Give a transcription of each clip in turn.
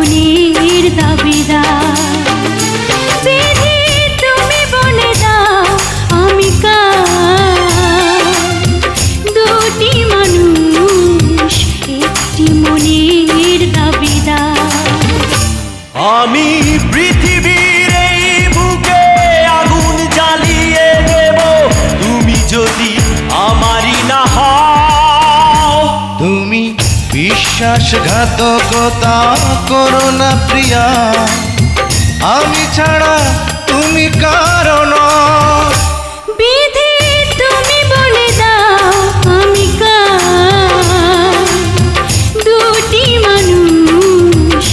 মনের দাবিদার। বিধি তুমি বলে দাও আমি কার, দুটি মানুষ একটি মনের দাবিদার। আমি পৃথিবীর এই বুকে আগুন জ্বালিয়ে দেব, তুমি যদি আমারই না হও। তুমি বিশ্বাসঘাতকতা করো না প্রিয়া, আমি ছাড়া তুমি কারণ। বিধি তুমি বলে দাও আমি কার, দুটি মানুষ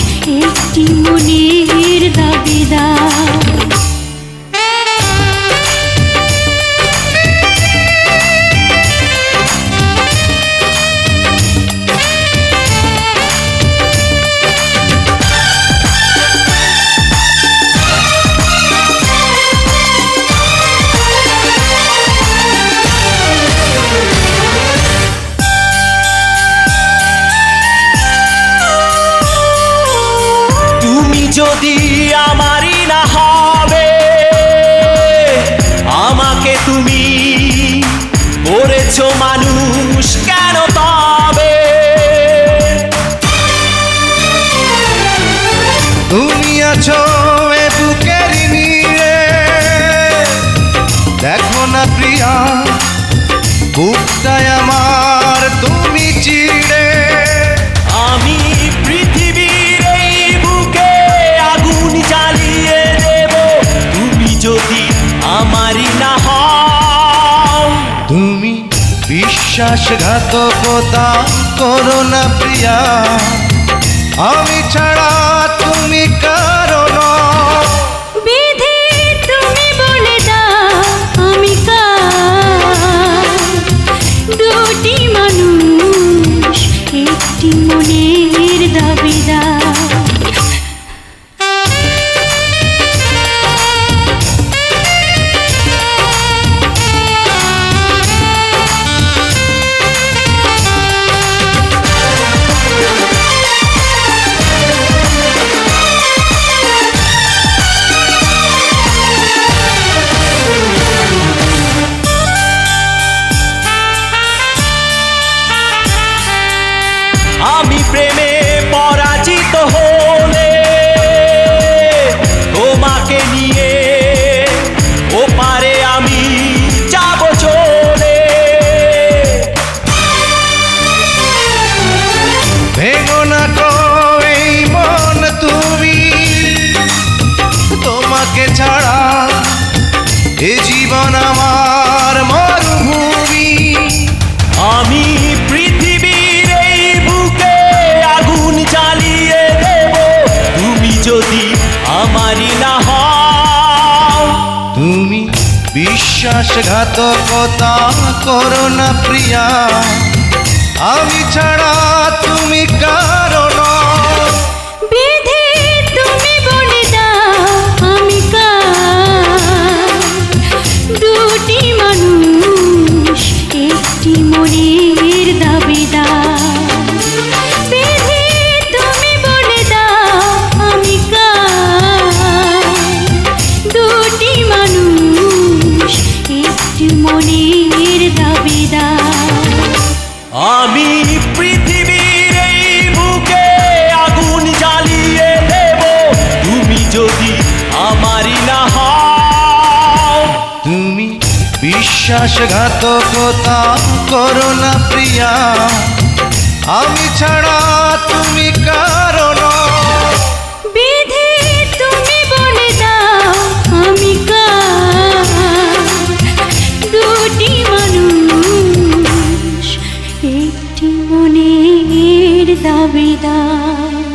একটি মনের দাবিদার। যদি আমারই না হবে, আমাকে তুমি করেছো মানুষ কেন তবে? তুমি আছো এ বুকের নিয়ে, দেখো না প্রিয়া বুকটায় আমার তুমি চিড়ে। আমি পৃথিবীর এই বুকে আগুন জ্বালিয়ে দেব, তুমি যদি আমারই না হও। তুমি বিশ্বাসঘাতকতা করো না প্রিয়া, আমি ছাড়া তুমি কারণ। বিধি তুমি বলে দাও আমি কার, দুটি মানুষ একটি মনের দাবিদার। আমি প্রেমে পরাজিত হলে তোমাকে নিয়ে ওপারে আমি যাব চলে। ভেঙো না গো এই মন তুমি, তোমাকে ছাড়া এ জীবন আমার মরুভূমি। আমি পৃথিবীর এই বুকে আগুন জ্বালিয়ে দেব, তুমি যদি আমারই না হও। তুমি বিশ্বাসঘাতকতা করো না প্রিয়া, আমি ছাড়া তুমি কারণ। বিধি তুমি বলে দাও আমি কার, দুটি মানুষ একটি মনের দাবিদার। বিধি তুমি বলে দাও আমি কার, দুটি মানুষ একটি মনের দাবিদার। আমি পৃথিবীর এই বুকে আগুন জ্বালিয়ে দেব, তুমি যদি আমারই না হও। তুমি বিশ্বাসঘাতকতা করো না প্রিয়া, আমি ছাড়া তুমি কারণ। বিধি তুমি বলে দাও আমি কার, দুটি মানুষ একটি মনের দাবিদার।